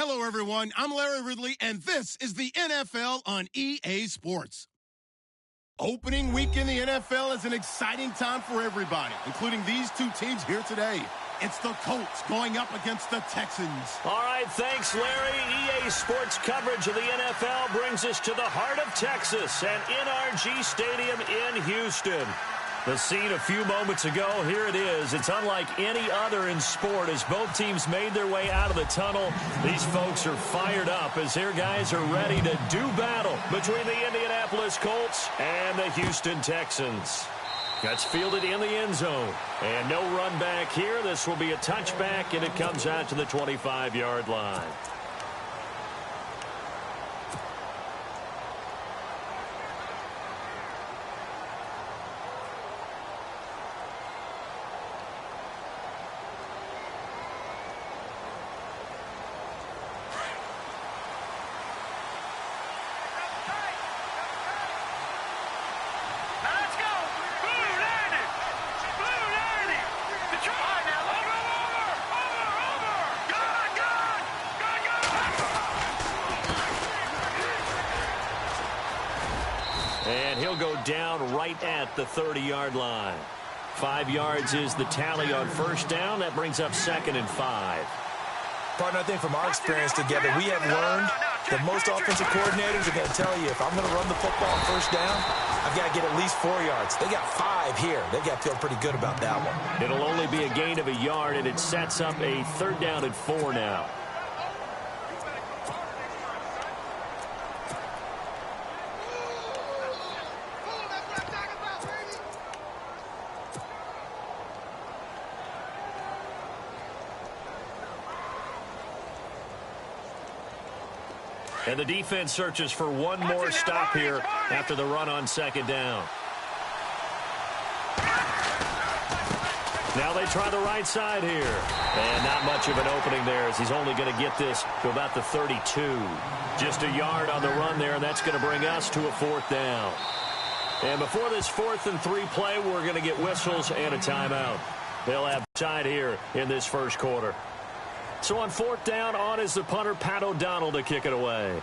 Hello, everyone. I'm Larry Ridley, and this is the NFL on EA Sports. Opening week in the NFL is an exciting time for everybody, including these two teams here today. It's the Colts going up against the Texans. All right, thanks, Larry. EA Sports coverage of the NFL brings us to the heart of Texas and NRG Stadium in Houston. The scene a few moments ago, here it is. It's unlike any other in sport as both teams made their way out of the tunnel. These folks are fired up as their guys are ready to do battle between the Indianapolis Colts and the Houston Texans. That's fielded in the end zone. And no run back here. This will be a touchback, and it comes out to the 25-yard line. And he'll go down right at the 30-yard line. 5 yards is the tally on first down. That brings up 2nd and 5. Partner, I think from our experience together, we have learned that most offensive coordinators are going to tell you, if I'm going to run the football on first down, I've got to get at least 4 yards. They got 5 here. They've got to feel pretty good about that one. It'll only be a gain of a yard, and it sets up a 3rd down and 4 now. And the defense searches for one more stop here after the run on 2nd down. Now they try the right side here. And not much of an opening there as he's only going to get this to about the 32. Just a yard on the run there, and that's going to bring us to a 4th down. And before this 4th and 3 play, we're going to get whistles and a timeout. They'll have time here in this first quarter. So on 4th down, on is the punter, Pat O'Donnell, to kick it away.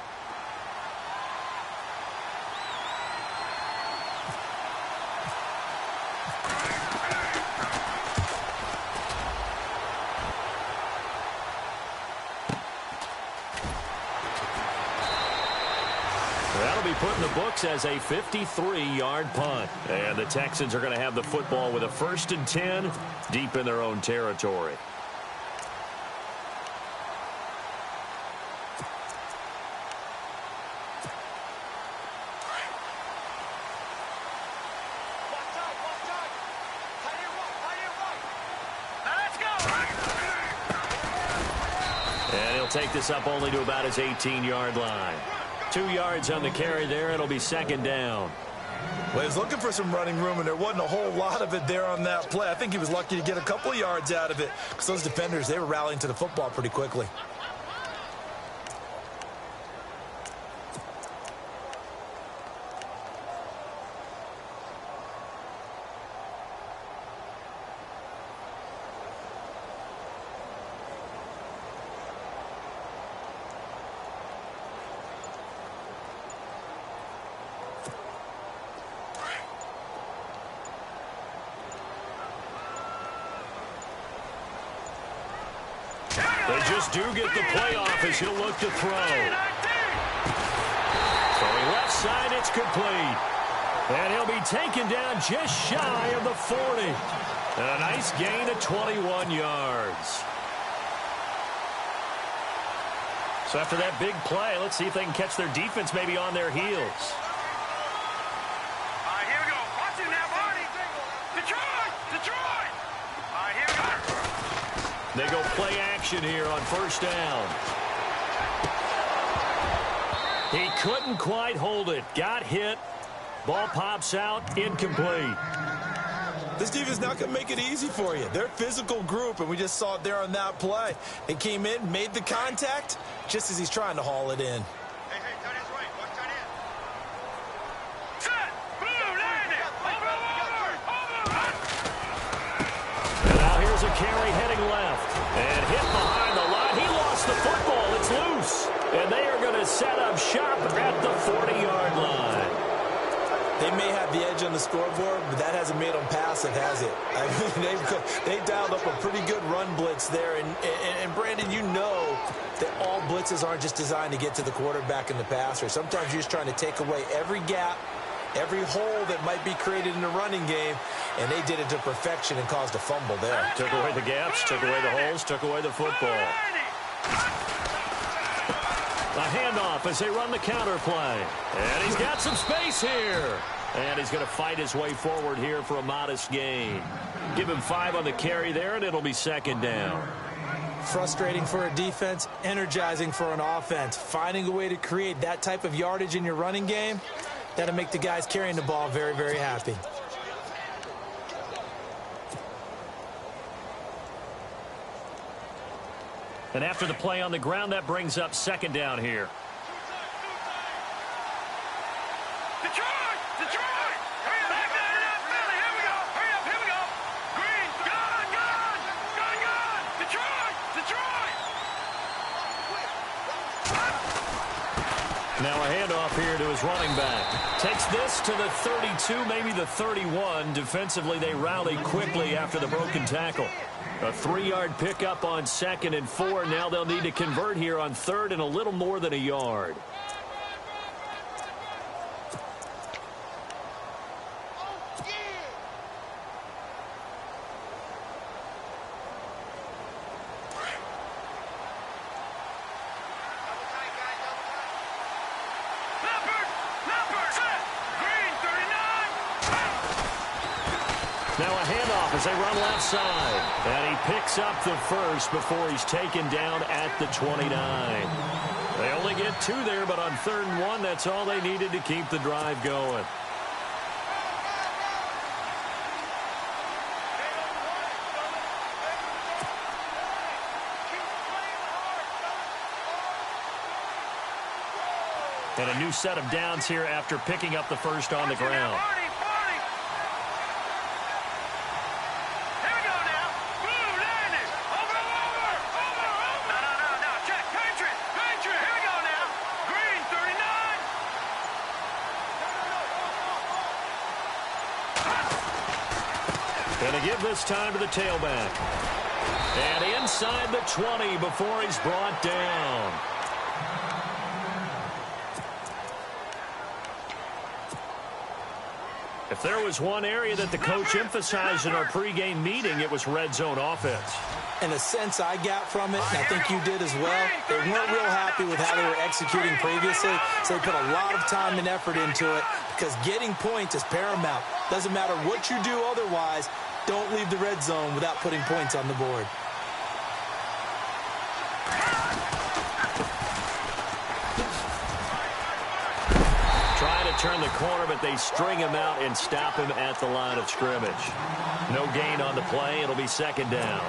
That'll be put in the books as a 53-yard punt. And the Texans are going to have the football with a 1st and 10 deep in their own territory. Take this up only to about his 18-yard line. 2 yards on the carry there. It'll be 2nd down. Well, he was looking for some running room, and there wasn't a whole lot of it there on that play. I think he was lucky to get a couple of yards out of it because those defenders, they were rallying to the football pretty quickly. They just do get the play off as he'll look to throw. Throwing left side, it's complete. And he'll be taken down just shy of the 40. And a nice gain of 21 yards. So after that big play, let's see if they can catch their defense maybe on their heels. Here we go. Watch it now, Barney. Detroit! Detroit! Here we go. They go play action here on 1st down. He couldn't quite hold it. Got hit. Ball pops out. Incomplete. This defense not going to make it easy for you. They're a physical group, and we just saw it there on that play. They came in, made the contact, just as he's trying to haul it in. Hey, tight end's right. Watch tight end. Set! Blue, landing! Over! And now here's a carry heading left. And hit behind the line. He lost the football. It's loose. set up shop at the 40-yard line. They may have the edge on the scoreboard, but that hasn't made them passive, has it? I mean, they've dialed up a pretty good run blitz there. And Brandon, you know that all blitzes aren't just designed to get to the quarterback and the passer. Sometimes you're just trying to take away every gap, every hole that might be created in the running game, and they did it to perfection and caused a fumble there. Took away the gaps, took away the holes, took away the football. A handoff as they run the counter play. And he's got some space here. And he's going to fight his way forward here for a modest gain. Give him 5 on the carry there, and it'll be second down. Frustrating for a defense, energizing for an offense. Finding a way to create that type of yardage in your running game, that'll make the guys carrying the ball very, very happy. And after the play on the ground, that brings up second down here. Detroit! Detroit! Hurry up, back there, Philly, here we go! Hurry up, here we go! Green, gone! Detroit! Detroit! Now a handoff here to his running back. Takes this to the 32, maybe the 31. Defensively, they rally quickly after the broken tackle. A 3-yard pickup on 2nd and 4. Now they'll need to convert here on 3rd and a little more than a yard. Now a handoff as they run left side. And he picks up the first before he's taken down at the 29. They only get 2 there, but on 3rd and 1, that's all they needed to keep the drive going. And a new set of downs here after picking up the first on the ground. Going to give this time to the tailback. And inside the 20 before he's brought down. If there was one area that the coach emphasized in our pregame meeting, it was red zone offense. And the sense I got from it, and I think you did as well, they weren't real happy with how they were executing previously, so they put a lot of time and effort into it because getting points is paramount. Doesn't matter what you do otherwise, don't leave the red zone without putting points on the board. Trying to turn the corner, but they string him out and stop him at the line of scrimmage. No gain on the play. It'll be second down.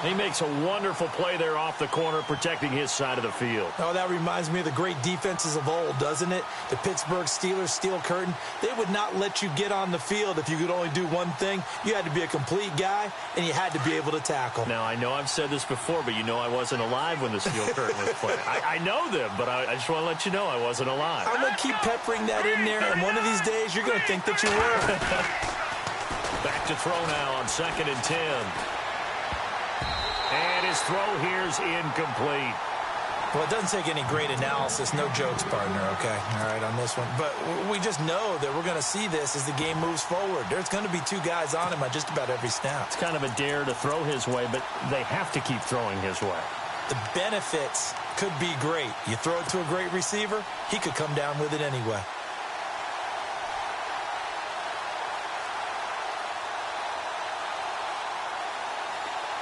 He makes a wonderful play there off the corner, protecting his side of the field. Oh, that reminds me of the great defenses of old, doesn't it? The Pittsburgh Steelers steel curtain. They would not let you get on the field if you could only do one thing. You had to be a complete guy, and you had to be able to tackle. Now, I know I've said this before, but you know I wasn't alive when the steel curtain was played. I know them, but I just want to let you know I wasn't alive. I'm going to keep peppering that in there, and one of these days you're going to think that you were. Back to throw now on 2nd and 10. And his throw here's incomplete. Well, it doesn't take any great analysis. No jokes, partner, okay? All right, on this one. But we just know that we're going to see this as the game moves forward. There's going to be 2 guys on him on just about every snap. It's kind of a dare to throw his way, but they have to keep throwing his way. The benefits could be great. You throw it to a great receiver, he could come down with it anyway.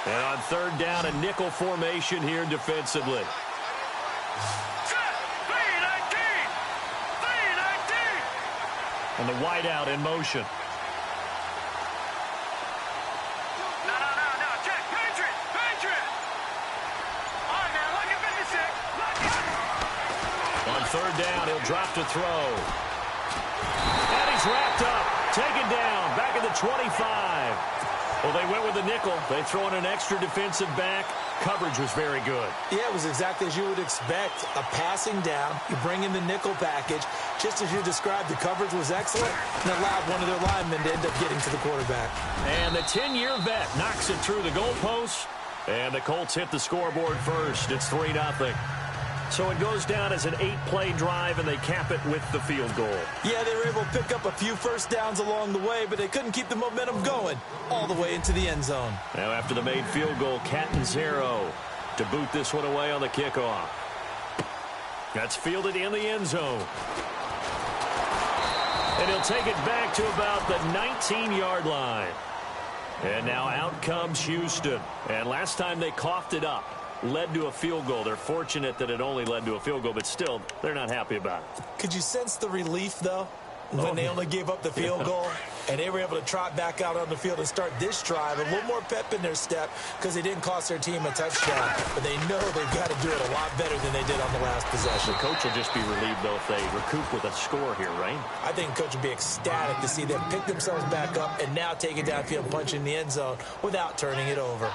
And on 3rd down, a nickel formation here defensively. And the wideout in motion. No, check, Patriot. All right, now, look at 56. On 3rd down, he'll drop to throw. And he's wrapped up, taken down, back at the 25. Well, they went with the nickel. They throw in an extra defensive back. coverage was very good. Yeah, it was exactly as you would expect. A passing down, you bring in the nickel package. Just as you described, the coverage was excellent and allowed one of their linemen to end up getting to the quarterback. And the 10-year vet knocks it through the goalpost, and the Colts hit the scoreboard first. It's 3-0. So it goes down as an 8-play drive, and they cap it with the field goal. Yeah, they were able to pick up a few first downs along the way, but they couldn't keep the momentum going all the way into the end zone. Now after the made field goal, Catanzaro to boot this one away on the kickoff. That's fielded in the end zone. And he'll take it back to about the 19-yard line. And now out comes Houston. And last time they coughed it up, led to a field goal. They're fortunate that it only led to a field goal, but still, they're not happy about it. Could you sense the relief, though, when they only gave up the field goal and they were able to trot back out on the field and start this drive? A little more pep in their step because they didn't cost their team a touchdown, but they know they've got to do it a lot better than they did on the last possession. The coach will just be relieved, though, if they recoup with a score here, right? I think the coach would be ecstatic to see them pick themselves back up and now take it downfield and punch in the end zone without turning it over.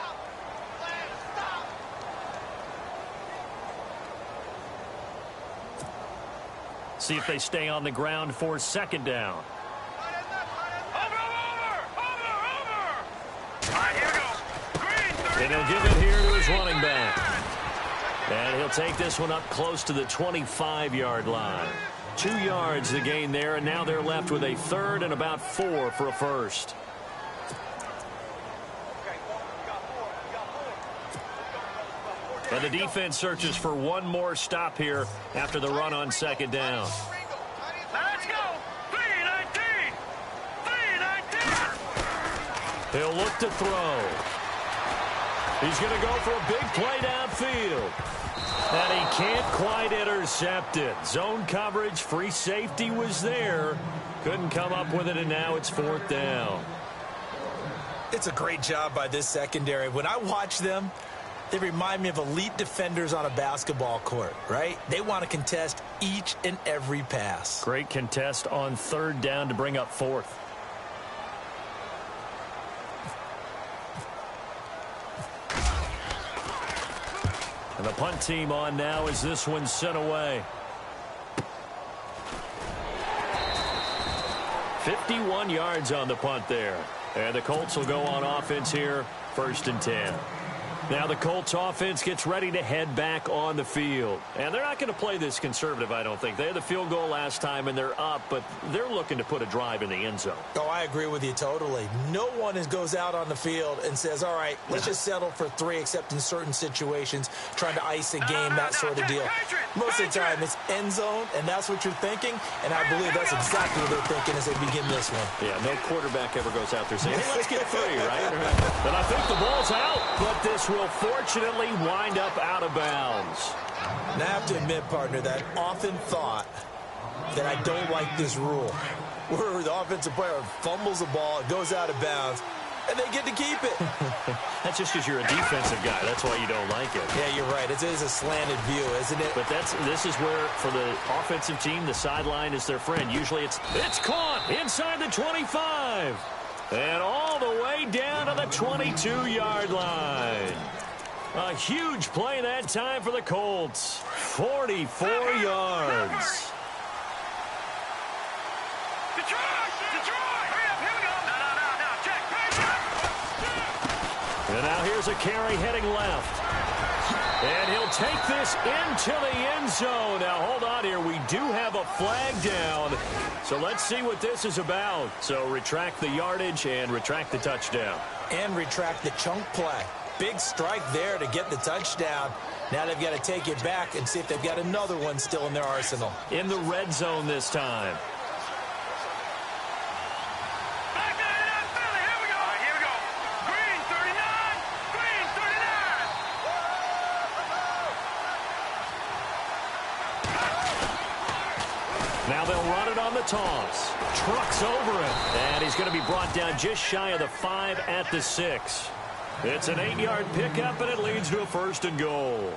See if they stay on the ground for second down. Over! All right, here we go. Green, And he'll give it here to his running back. And he'll take this one up close to the 25-yard line. 2 yards the gain there, and now they're left with a third and about 4 for a first. And the defense searches for one more stop here after the run on second down. Let's go. 3-19. 3-19. He'll look to throw. He's going to go for a big play downfield. And he can't quite intercept it. Zone coverage, free safety was there. Couldn't come up with it, and now it's 4th down. It's a great job by this secondary. When I watch them, they remind me of elite defenders on a basketball court, right? They want to contest each and every pass. Great contest on 3rd down to bring up 4th. And the punt team on now as this one's sent away. 51 yards on the punt there. And the Colts will go on offense here, 1st and 10. Now the Colts offense gets ready to head back on the field. And they're not going to play this conservative, I don't think. They had the field goal last time, and they're up, but they're looking to put a drive in the end zone. Oh, I agree with you totally. No one goes out on the field and says, all right, let's just settle for 3, except in certain situations, trying to ice a game, that sort of deal. Most of the time, it's end zone, and that's what you're thinking, and I believe that's exactly what they're thinking as they begin this one. Yeah, no quarterback ever goes out there saying, hey, let's get 3, right? And I think the ball's out, but this will fortunately wind up out of bounds. And I have to admit, partner, that I often thought that I don't like this rule, where the offensive player fumbles the ball, it goes out of bounds, and they get to keep it. That's just because you're a defensive guy. That's why you don't like it. Yeah, you're right. It is a slanted view, isn't it? But this is where, for the offensive team, the sideline is their friend. Usually it's caught inside the 25. And all the way down to the 22-yard line. A huge play that time for the Colts. 44 yards. Detroit! Hurry up, here we go. No, check. And now here's a carry heading left. And he'll take this into the end zone. Now, hold on here. We do have a flag down. So let's see what this is about. So retract the yardage and retract the touchdown. And retract the chunk play. Big strike there to get the touchdown. Now they've got to take it back and see if they've got another one still in their arsenal. In the red zone this time. Back there in that Philly. Here we go. All right, here we go. Green 39. Green 39. Now they'll run it on the toss. Trucks over it. And he's going to be brought down just shy of the 5 at the 6. It's an 8-yard pickup, and it leads to a 1st and goal.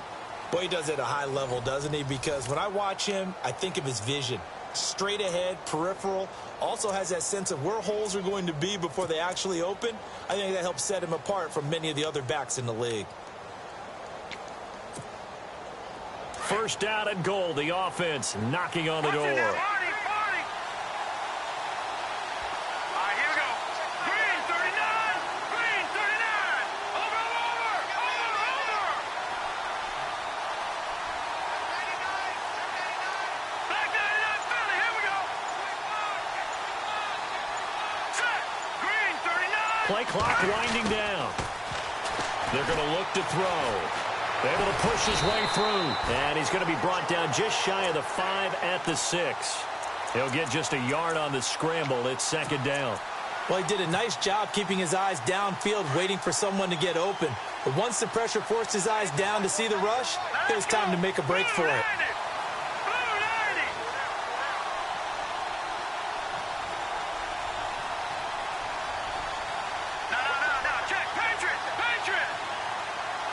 Boy, he does it at a high level, doesn't he? Because when I watch him, I think of his vision. Straight ahead, peripheral. Also has that sense of where holes are going to be before they actually open. I think that helps set him apart from many of the other backs in the league. first down and goal. The offense knocking on the door. All right, here we go. Green, 39. Green, 39. Over. Back 99, Philly. Here we go. Set. Green, 39. Play clock winding down. They're going to look to throw. Able to push his way through. And he's going to be brought down just shy of the 5 at the 6. He'll get just a yard on the scramble. It's second down. Well, he did a nice job keeping his eyes downfield, waiting for someone to get open. But once the pressure forced his eyes down to see the rush, it was time to make a break for it.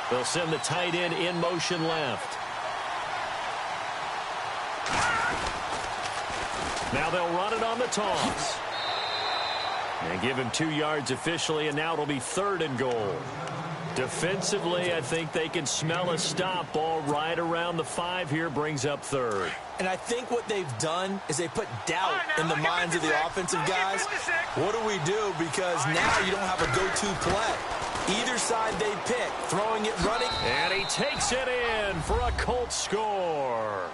They'll send the tight end in motion left. Now they'll run it on the toss. And give him 2 yards officially, and now it'll be third and goal. Defensively, I think they can smell a stop. Ball right around the 5 here, brings up third. And I think what they've done is they put doubt in the minds of the offensive guys. What do we do? Because now you don't have a go-to play. Either side they pick, throwing it, running. And he takes it in for a Colts score.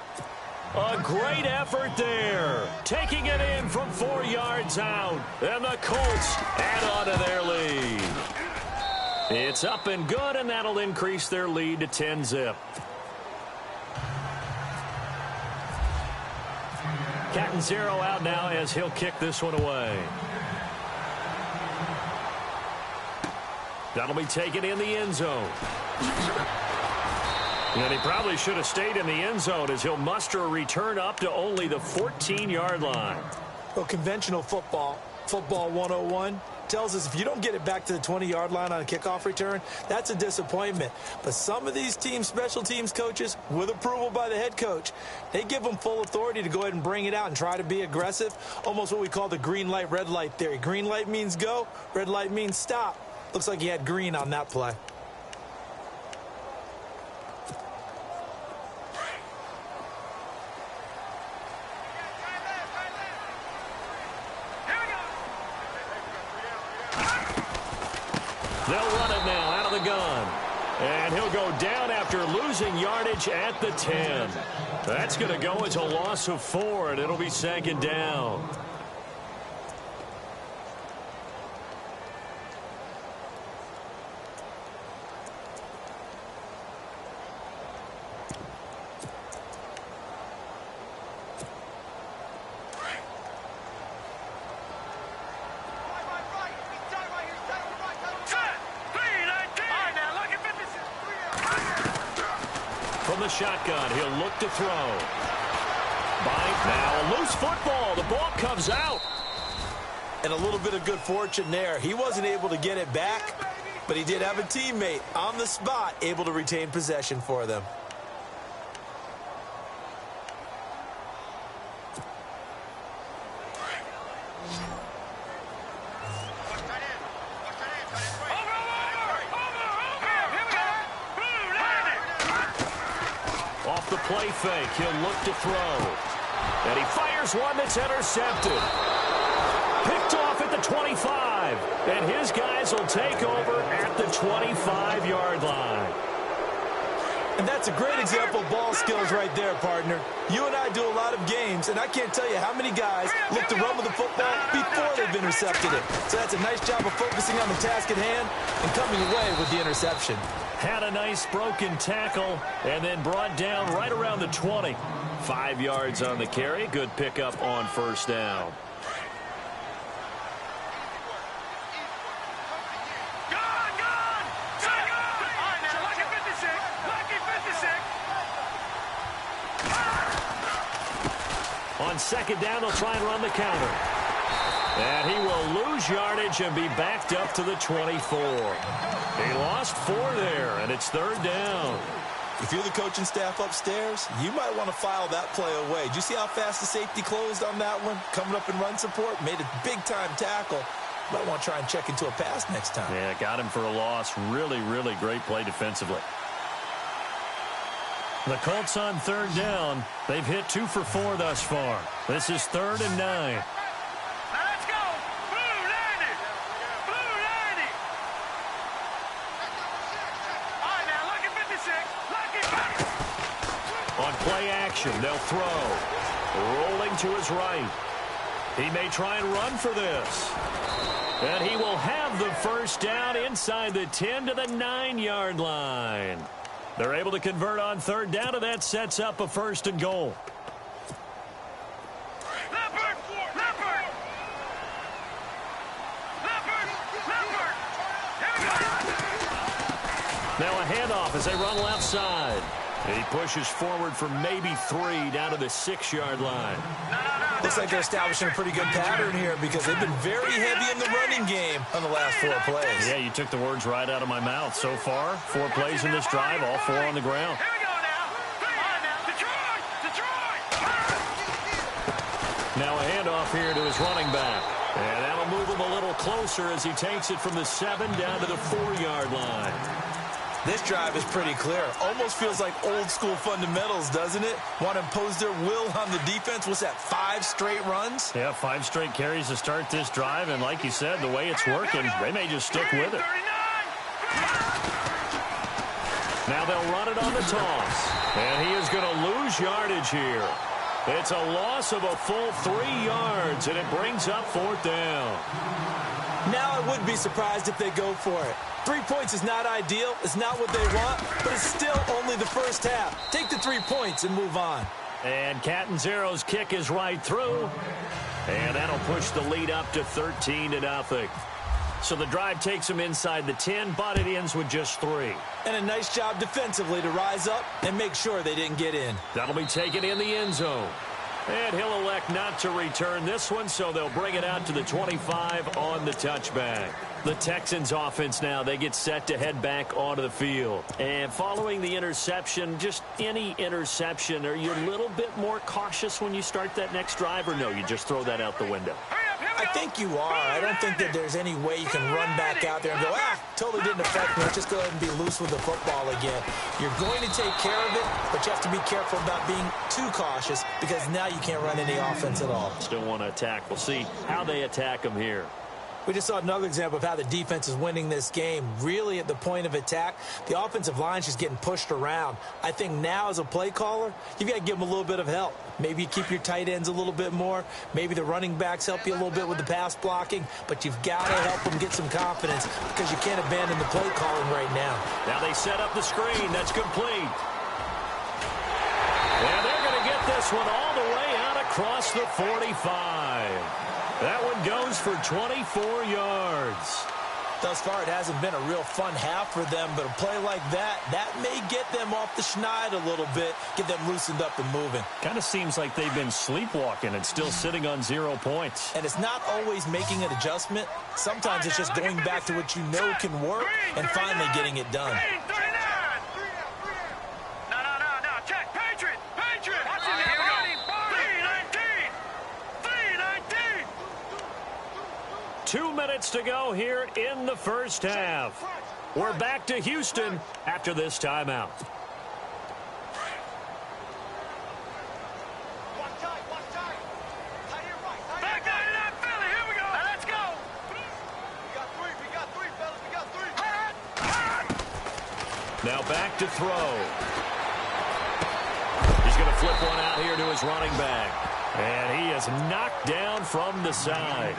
A great effort there. Taking it in from 4 yards out. And the Colts add on to their lead. It's up and good, and that'll increase their lead to 10-zip. Catanzaro out now as he'll kick this one away. That'll be taken in the end zone. And he probably should have stayed in the end zone as he'll muster a return up to only the 14-yard line. Well, conventional football 101, tells us if you don't get it back to the 20-yard line on a kickoff return, that's a disappointment. But some of these teams, special teams coaches, with approval by the head coach, they give them full authority to go ahead and bring it out and try to be aggressive, almost what we call the green light, red light theory. Green light means go, red light means stop. Looks like he had green on that play. They'll run it now out of the gun. And he'll go down after losing yardage at the 10. That's going to go as a loss of 4, and it'll be second down. From the shotgun, he'll look to throw. Now a loose football. The ball comes out. And a little bit of good fortune there. He wasn't able to get it back, but he did have a teammate on the spot able to retain possession for them. Off the play fake, he'll look to throw. And he fires one that's intercepted. Picked off at the 25. And his guys will take over at the 25-yard line. And that's a great example of ball skills right there, partner. You and I do a lot of games, and I can't tell you how many guys look to run with the football before they've intercepted it. So that's a nice job of focusing on the task at hand and coming away with the interception. Had a nice broken tackle and then brought down right around the 20. 5 yards on the carry. Good pickup on first down. On second down, they'll try and run the counter. And he will lose yardage and be backed up to the 24. He lost 4 there, and it's third down. If you're the coaching staff upstairs, you might want to file that play away. Did you see how fast the safety closed on that one? Coming up in run support, made a big-time tackle. Might want to try and check into a pass next time. Yeah, got him for a loss. Really, really great play defensively. The Colts on third down. They've hit 2 for 4 thus far. This is 3rd and 9. Now let's go. Blue 90. Blue 90. All right, now, lucky 56. Lucky 50. On play action, they'll throw. Rolling to his right. He may try and run for this. And he will have the first down inside the 10 to the 9-yard line. They're able to convert on third down, and that sets up a 1st and goal. Leopard. Leopard. Leopard. Leopard. Here we go. Now a handoff as they run left side. He pushes forward for maybe 3 down to the 6-yard line. Looks like they're establishing a pretty good pattern here because they've been very heavy in the running game on the last 4 plays. Yeah, you took the words right out of my mouth. So far, 4 plays in this drive, all 4 on the ground. Here we go now. Detroit. Detroit. Now a handoff here to his running back. And that'll move him a little closer as he takes it from the 7 down to the 4-yard line. This drive is pretty clear. Almost feels like old school fundamentals, doesn't it? Want to impose their will on the defense. What's that, 5 straight runs? Yeah, 5 straight carries to start this drive. And like you said, the way it's working, they may just stick with it. Now they'll run it on the toss. And he is going to lose yardage here. It's a loss of a full 3 yards, and it brings up 4th down. Now I wouldn't be surprised if they go for it. 3 points is not ideal. It's not what they want, but it's still only the first half. Take the 3 points and move on. And Catanzaro's kick is right through. And that'll push the lead up to 13-0. So the drive takes them inside the 10, but it ends with just 3. And a nice job defensively to rise up and make sure they didn't get in. That'll be taken in the end zone. And he'll elect not to return this one, so they'll bring it out to the 25 on the touchback. The Texans offense now, they get set to head back onto the field. And following the interception, just any interception, are you a little bit more cautious when you start that next drive, or no, you just throw that out the window? I think you are. I don't think that there's any way you can run back out there and go, totally didn't affect me. Let's just go ahead and be loose with the football again. You're going to take care of it, but you have to be careful about being too cautious because now you can't run any offense at all. Still want to attack. We'll see how they attack them here. We just saw another example of how the defense is winning this game. Really at the point of attack, the offensive line's just getting pushed around. I think now as a play caller, you've got to give them a little bit of help. Maybe you keep your tight ends a little bit more. Maybe the running backs help you a little bit with the pass blocking. But you've got to help them get some confidence because you can't abandon the play calling right now. Now they set up the screen. That's complete. And they're going to get this one all the way out across the 45. That one goes for 24 yards. Thus far, it hasn't been a real fun half for them, but a play like that may get them off the schneid a little bit, get them loosened up and moving. Kind of seems like they've been sleepwalking and still sitting on 0 points. And it's not always making an adjustment. Sometimes it's just going back to what you know can work and finally getting it done. No, check. Patriot. Watch it now. 319. 2 minutes to go here in the first half. We're back to Houston after this timeout. Back out of that Philly. Here we go. Now let's go. We got three, fellas. We got three. Now back to throw. He's going to flip one out here to his running back. And he is knocked down from the side.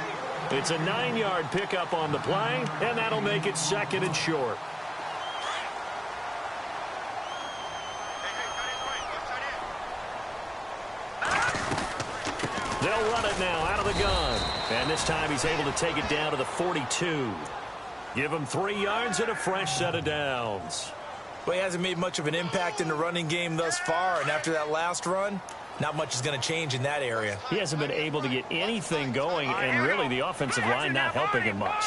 It's a 9-yard pickup on the play, and that'll make it 2nd and short. They'll run it now out of the gun. And this time he's able to take it down to the 42. Give him 3 yards and a fresh set of downs. Well, he hasn't made much of an impact in the running game thus far, and after that last run, not much is going to change in that area. He hasn't been able to get anything going, and really the offensive line not helping him much.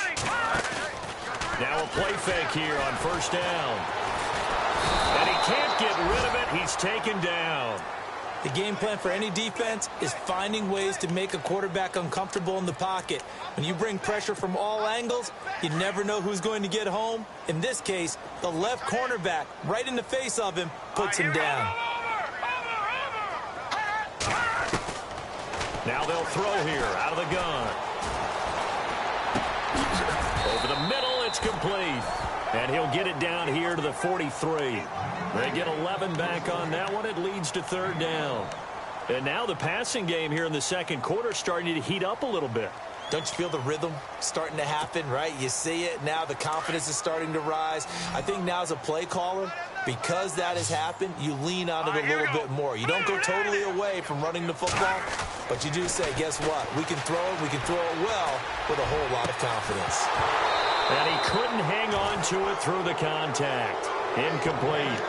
Now a play fake here on first down. And he can't get rid of it. He's taken down. The game plan for any defense is finding ways to make a quarterback uncomfortable in the pocket. When you bring pressure from all angles, you never know who's going to get home. In this case, the left cornerback, right in the face of him, puts him down. Now they'll throw here out of the gun. Over the middle, it's complete. And he'll get it down here to the 43. They get 11 back on that one. It leads to third down. And now the passing game here in the second quarter starting to heat up a little bit. Don't you feel the rhythm starting to happen, right? You see it now. The confidence is starting to rise. I think now as a play caller, because that has happened, you lean on it a little bit more. You don't go totally away from running the football, but you do say, guess what? We can throw it. We can throw it well with a whole lot of confidence. And he couldn't hang on to it through the contact. Incomplete.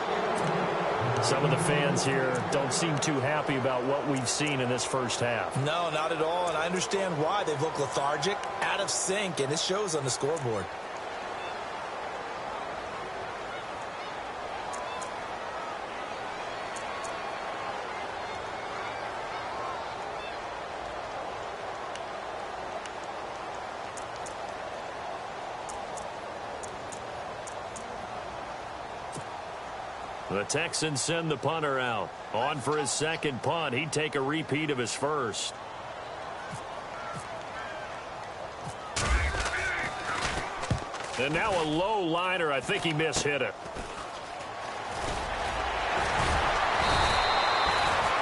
Some of the fans here don't seem too happy about what we've seen in this first half. No, not at all, and I understand why. They've looked lethargic, out of sync, and it shows on the scoreboard. The Texans send the punter out. On for his second punt. He'd take a repeat of his first. And now a low liner. I think he mishit it.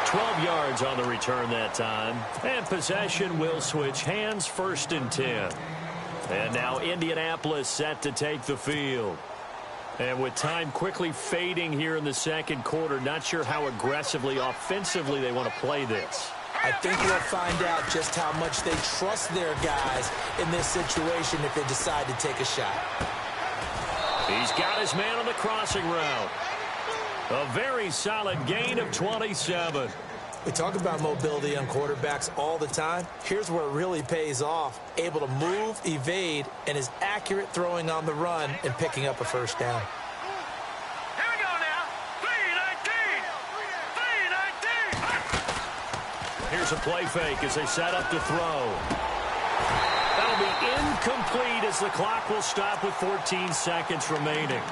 12 yards on the return that time. And possession will switch hands, 1st and 10. And now Indianapolis set to take the field. And with time quickly fading here in the second quarter, not sure how aggressively, offensively they want to play this. I think we'll find out just how much they trust their guys in this situation if they decide to take a shot. He's got his man on the crossing route. A very solid gain of 27. We talk about mobility on quarterbacks all the time. Here's where it really pays off. Able to move, evade, and is accurate throwing on the run and picking up a first down. Here we go now. 3-19. Here's a play fake as they set up to throw. That'll be incomplete as the clock will stop with 14 seconds remaining.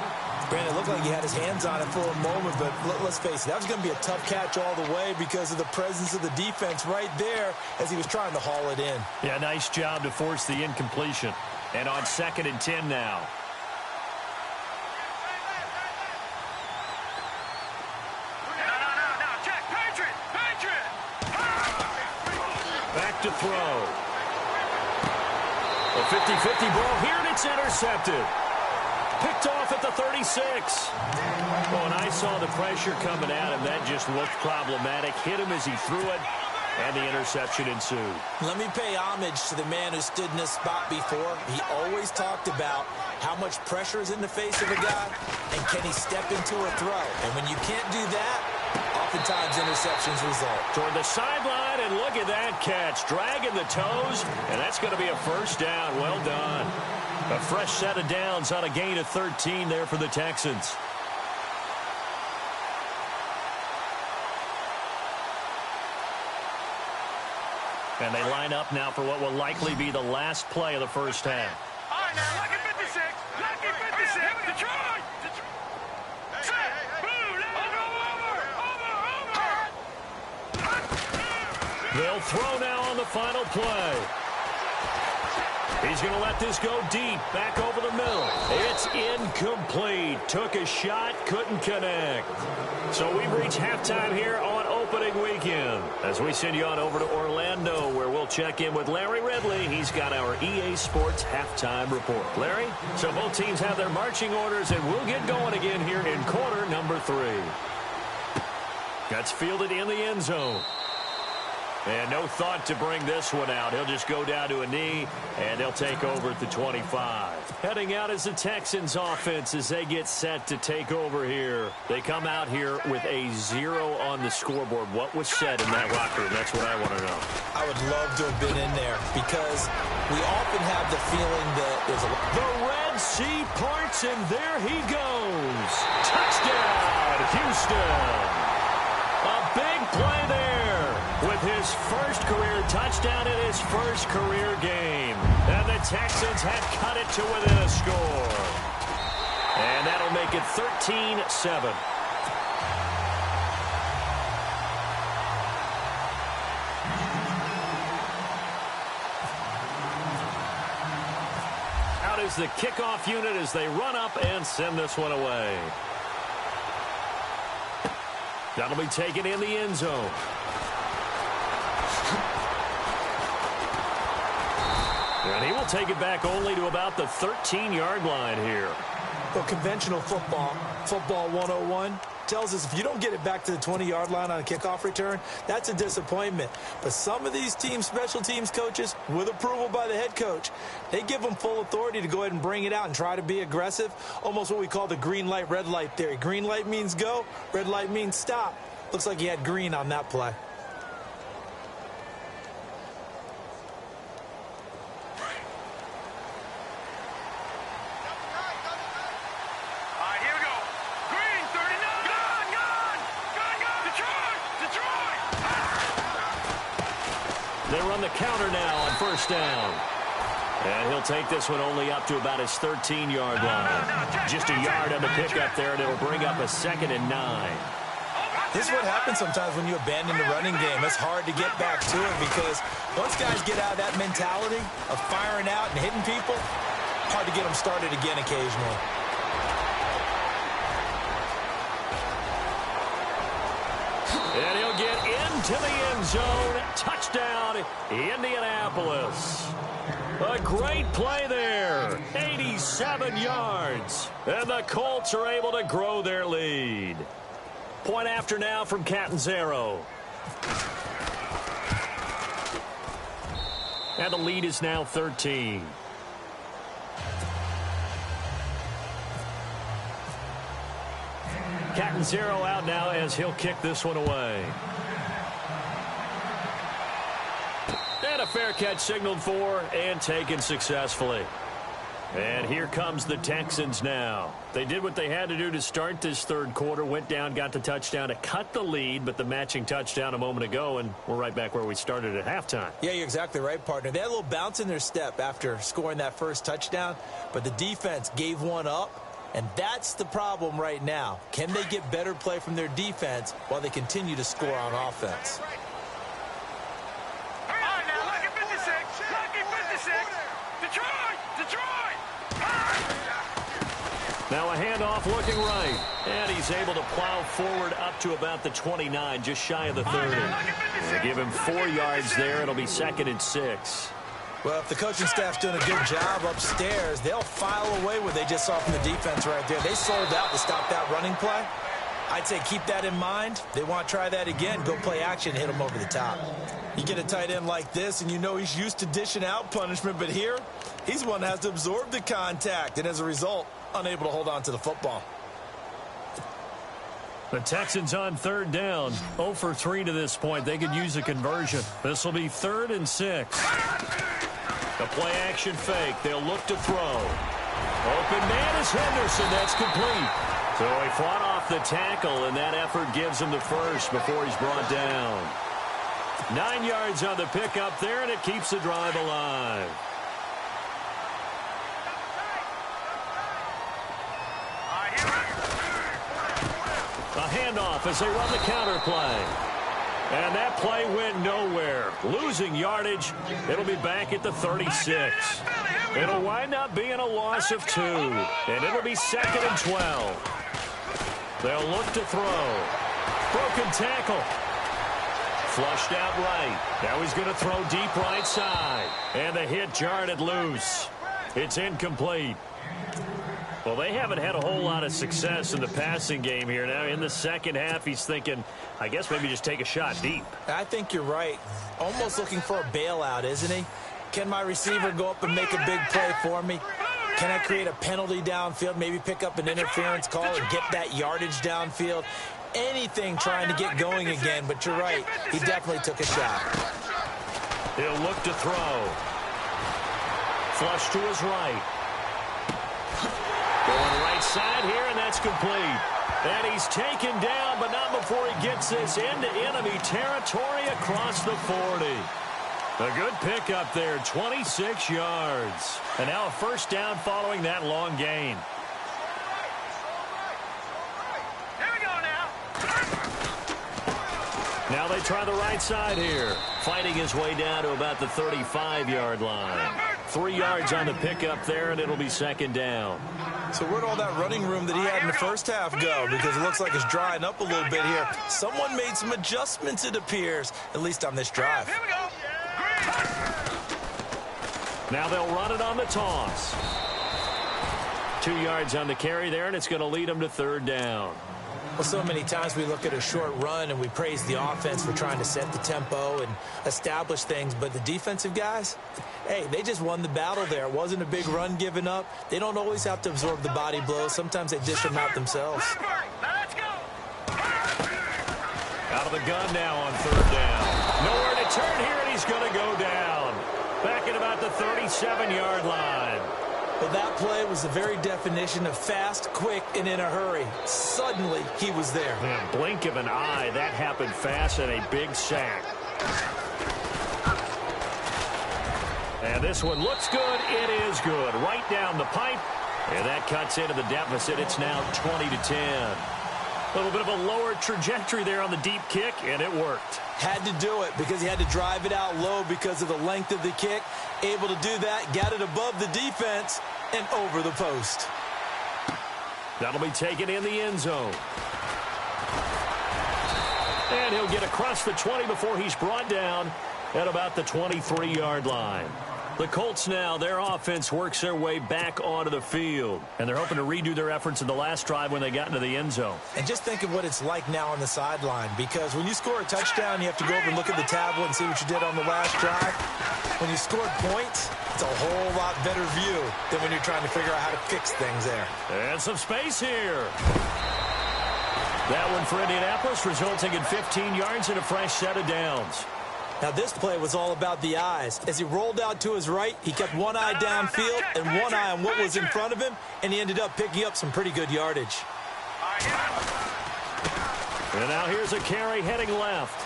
Brandon, it looked like he had his hands on it for a moment, but let's face it, that was going to be a tough catch all the way because of the presence of the defense right there as he was trying to haul it in. Yeah, nice job to force the incompletion. And on 2nd and 10 now. No, check. Patriot. Back to throw. A 50-50 ball here, and it's intercepted. Picked off at the 36. Oh, and I saw the pressure coming at him. That just looked problematic. Hit him as he threw it, and the interception ensued. Let me pay homage to the man who stood in this spot before. He always talked about how much pressure is in the face of a guy, and can he step into a throw. And when you can't do that, oftentimes interceptions result. Toward the sideline, and look at that catch. Dragging the toes, and that's going to be a first down. Well done. A fresh set of downs on a gain of 13 there for the Texans. And they line up now for what will likely be the last play of the first half. All right, now, lucky 56. Lucky 56. Detroit. Set. Blue. Over. They'll throw now on the final play. He's going to let this go deep, back over the middle. It's incomplete. Took a shot, couldn't connect. So we've reached halftime here on opening weekend. As we send you on over to Orlando, where we'll check in with Larry Ridley. He's got our EA Sports halftime report. Larry, so both teams have their marching orders, and we'll get going again here in quarter number 3. That's fielded in the end zone. And no thought to bring this one out. He'll just go down to a knee, and they'll take over at the 25. Heading out is the Texans offense as they get set to take over here. They come out here with a 0 on the scoreboard. What was said in that locker room? That's what I want to know. I would love to have been in there because we often have the feeling that there's a... The Red Sea parts, and there he goes. Touchdown, Houston. A big play there. With his first career touchdown in his first career game. And the Texans have cut it to within a score. And that'll make it 13-7. is the kickoff unit as they run up and send this one away. That'll be taken in the end zone. And he will take it back only to about the 13-yard line here. Well, conventional football 101, tells us if you don't get it back to the 20-yard line on a kickoff return, that's a disappointment. But some of these teams, special teams coaches, with approval by the head coach, they give them full authority to go ahead and bring it out and try to be aggressive, almost what we call the green light, red light theory. Green light means go, red light means stop. Looks like he had green on that play. They run the counter now on first down. And he'll take this one only up to about his 13-yard line. Just a yard on the pickup there, and it'll bring up a 2nd and 9. This is what happens sometimes when you abandon the running game. It's hard to get back to it because once guys get out of that mentality of firing out and hitting people, hard to get them started again occasionally. And he'll get into the end zone. Touchdown, Indianapolis. A great play there. 87 yards. And the Colts are able to grow their lead. Point after now from Catanzaro. And the lead is now 13. Catanzaro out now as he'll kick this one away. And a fair catch signaled for and taken successfully. And here comes the Texans now. They did what they had to do to start this third quarter, went down, got the touchdown to cut the lead, but the matching touchdown a moment ago, and we're right back where we started at halftime. Yeah, you're exactly right, partner. They had a little bounce in their step after scoring that first touchdown, but the defense gave one up. And that's the problem right now. Can they get better play from their defense while they continue to score on offense? All right, now, lucky 56. Lucky 56. Detroit! Now a handoff looking right. And he's able to plow forward up to about the 29, just shy of the 30. They give him 4 yards there. It'll be 2nd and 6. Well, if the coaching staff's doing a good job upstairs, they'll file away what they just saw from the defense right there. They sold out to stop that running play. I'd say keep that in mind. They want to try that again. Go play action, hit them over the top. You get a tight end like this, and you know he's used to dishing out punishment, but here, he's one that has to absorb the contact, and as a result, unable to hold on to the football. The Texans on third down, 0 for 3 to this point. They could use a conversion. This will be 3rd and 6. The play-action fake. They'll look to throw. Open man is Henderson. That's complete. So he fought off the tackle, and that effort gives him the first before he's brought down. 9 yards on the pickup there, and it keeps the drive alive. A handoff as they run the counter play. And that play went nowhere. Losing yardage. It'll be back at the 36. It'll wind up being a loss of 2. And it'll be 2nd and 12. They'll look to throw. Broken tackle. Flushed out right. Now he's going to throw deep right side. And the hit jarred it loose. It's incomplete. Well, they haven't had a whole lot of success in the passing game here. Now, in the second half, he's thinking, I guess maybe just take a shot deep. I think you're right. Almost looking for a bailout, isn't he? Can my receiver go up and make a big play for me? Can I create a penalty downfield, maybe pick up an interference call or get that yardage downfield? Anything trying to get going again, but you're right. He definitely took a shot. He'll look to throw. Flush to his right. Going right side here, and that's complete. And he's taken down, but not before he gets this into enemy territory across the 40. A good pickup there, 26 yards. And now a first down following that long gain. Here we go now. Now they try the right side here. Fighting his way down to about the 35-yard line. 3 yards on the pickup there, and it'll be second down. So where'd all that running room that he had in the first half go? Because it looks like it's drying up a little bit here. Someone made some adjustments, it appears, at least on this drive. Here we go. Now they'll run it on the toss. 2 yards on the carry there, and it's going to lead them to third down. Well, so many times we look at a short run and we praise the offense for trying to set the tempo and establish things, but the defensive guys, hey, they just won the battle there. It wasn't a big run given up. They don't always have to absorb the body blows. Sometimes they dish them out themselves. Let's go. Out of the gun now on third down. Nowhere to turn here, and he's going to go down. Back at about the 37-yard line. Well, that play was the very definition of fast, quick, and in a hurry. Suddenly, he was there. Man, blink of an eye, that happened fast, and a big sack. And this one looks good. It is good. Right down the pipe. And that cuts into the deficit. It's now 20-10. A little bit of a lower trajectory there on the deep kick, and it worked. Had to do it because he had to drive it out low because of the length of the kick. Able to do that, got it above the defense and over the post. That'll be taken in the end zone. And he'll get across the 20 before he's brought down at about the 23-yard line. The Colts now, their offense works their way back onto the field. And they're hoping to redo their efforts in the last drive when they got into the end zone. And just think of what it's like now on the sideline, because when you score a touchdown, you have to go over and look at the tablet and see what you did on the last drive. When you scored points, it's a whole lot better view than when you're trying to figure out how to fix things there. And some space here. That one for Indianapolis, resulting in 15 yards and a fresh set of downs. Now, this play was all about the eyes. As he rolled out to his right, he kept one eye downfield and one eye on what was in front of him, and he ended up picking up some pretty good yardage. And now here's a carry heading left.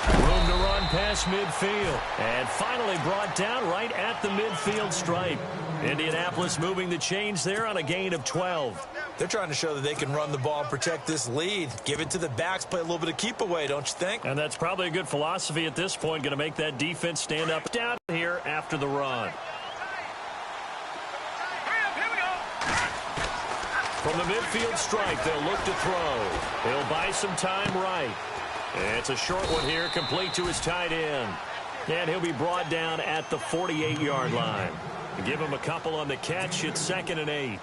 Room to run past midfield. And finally brought down right at the midfield stripe. Indianapolis moving the chains there on a gain of 12. They're trying to show that they can run the ball and protect this lead. Give it to the backs, play a little bit of keep away, don't you think? And that's probably a good philosophy at this point. Going to make that defense stand up down here after the run. From the midfield stripe, they'll look to throw. He'll buy some time right. It's a short one here, complete to his tight end. And he'll be brought down at the 48-yard line. Give him a couple on the catch. It's 2nd and 8.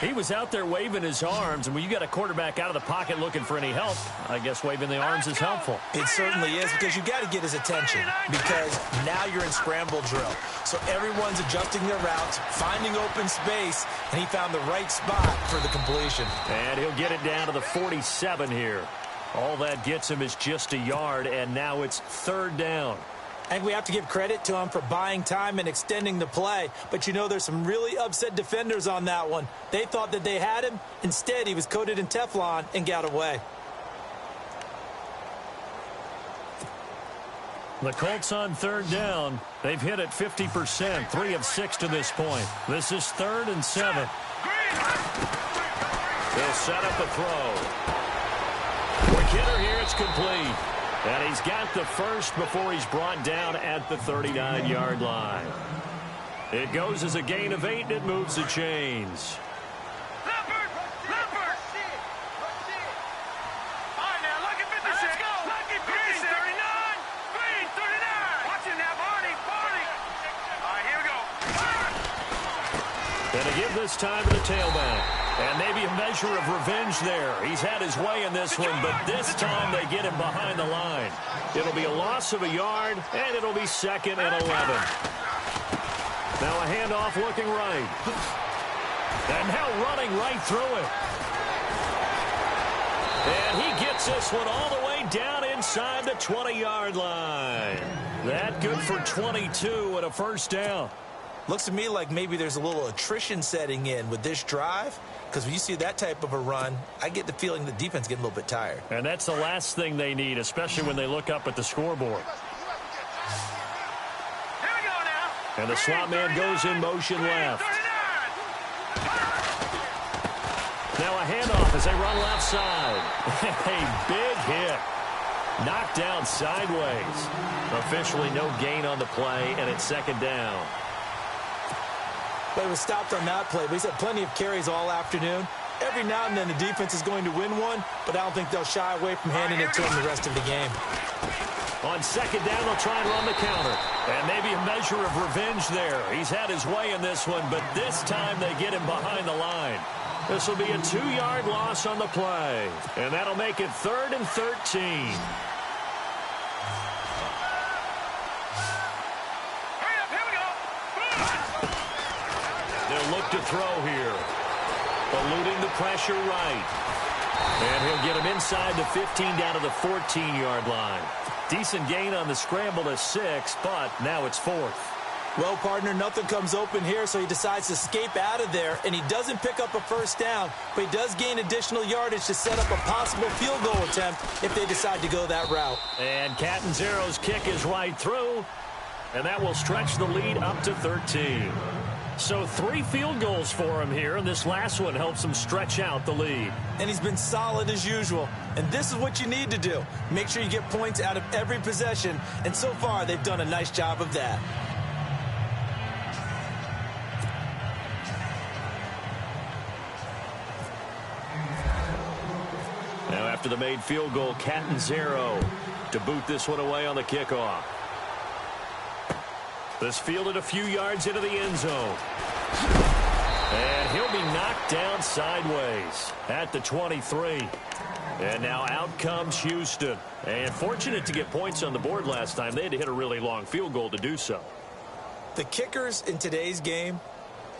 He was out there waving his arms, and when you got a quarterback out of the pocket looking for any help, I guess waving the arms is helpful. It certainly is, because you got to get his attention, because now you're in scramble drill. So everyone's adjusting their routes, finding open space, and he found the right spot for the completion. And he'll get it down to the 47 here. All that gets him is just a yard, and now it's 3rd down. I think we have to give credit to him for buying time and extending the play. But, you know, there's some really upset defenders on that one. They thought that they had him. Instead, he was coated in Teflon and got away. The Colts on 3rd down. They've hit it 50%, 3 of 6 to this point. This is 3rd and 7. They'll set up a throw. Quick hitter here, it's complete. And he's got the first before he's brought down at the 39-yard line. It goes as a gain of 8, and it moves the chains. And to give this time to the tailback. And maybe a measure of revenge there. He's had his way in this one, but this time they get him behind the line. It'll be a loss of a yard, and it'll be 2nd and 11. Now a handoff looking right. And now running right through it. And he gets this one all the way down inside the 20-yard line. That good for 22 and a first down. Looks to me like maybe there's a little attrition setting in with this drive, because when you see that type of a run, I get the feeling the defense getting a little bit tired. And that's the last thing they need, especially when they look up at the scoreboard. Here we go now. And the slot man goes in motion left. Now a handoff as they run left side. A big hit. Knocked down sideways. Officially no gain on the play, and it's 2nd down. But it was stopped on that play. But he's had plenty of carries all afternoon. Every now and then the defense is going to win one, but I don't think they'll shy away from handing it to him the rest of the game. On second down, they'll try and run the counter. And maybe a measure of revenge there. He's had his way in this one, but this time they get him behind the line. This will be a 2-yard loss on the play. And that'll make it 3rd and 13. They'll look to throw here. Eluding the pressure right. And he'll get him inside the 15 down to the 14-yard line. Decent gain on the scramble to 6, but now it's 4th. Well, partner, nothing comes open here, so he decides to escape out of there, and he doesn't pick up a first down, but he does gain additional yardage to set up a possible field goal attempt if they decide to go that route. And Catanzaro's kick is right through, and that will stretch the lead up to 13. So 3 field goals for him here, and this last one helps him stretch out the lead. And he's been solid as usual. And this is what you need to do. Make sure you get points out of every possession, and so far they've done a nice job of that. Now after the made field goal, Catanzaro to boot this one away on the kickoff. This fielded a few yards into the end zone. And he'll be knocked down sideways at the 23. And now out comes Houston. And fortunate to get points on the board last time. They had to hit a really long field goal to do so. The kickers in today's game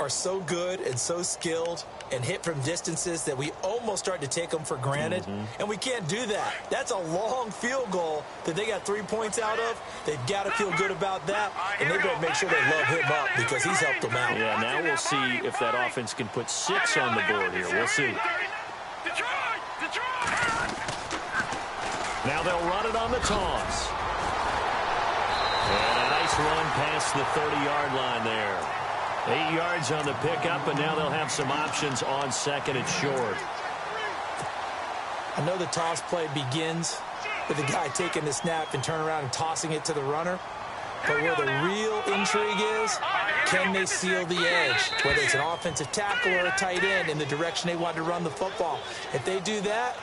are so good and so skilled and hit from distances that we almost start to take them for granted. And we can't do that. That's a long field goal that they got 3 points out of. They've got to feel good about that, and they better make sure they love him up because he's helped them out. Yeah, now we'll see if that offense can put 6 on the board here. We'll see. Now they'll run it on the toss. And a nice run past the 30-yard line there. 8 yards on the pickup, and now they'll have some options on second and short. I know the toss play begins with the guy taking the snap and turn around and tossing it to the runner. But where the real intrigue is, can they seal the edge? Whether it's an offensive tackle or a tight end in the direction they want to run the football. If they do that,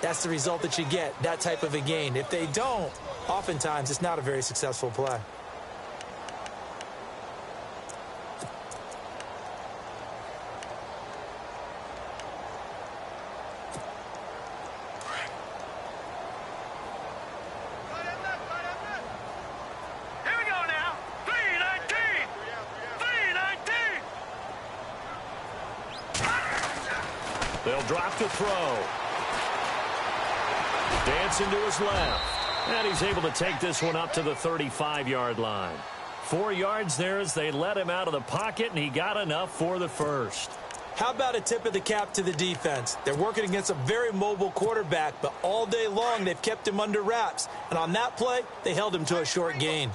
that's the result that you get, that type of a gain. If they don't, oftentimes it's not a very successful play. They'll drop to throw. Dancing to his left. And he's able to take this one up to the 35-yard line. 4 yards there as they let him out of the pocket, and he got enough for the first. How about a tip of the cap to the defense? They're working against a very mobile quarterback, but all day long they've kept him under wraps. And on that play, they held him to a short gain.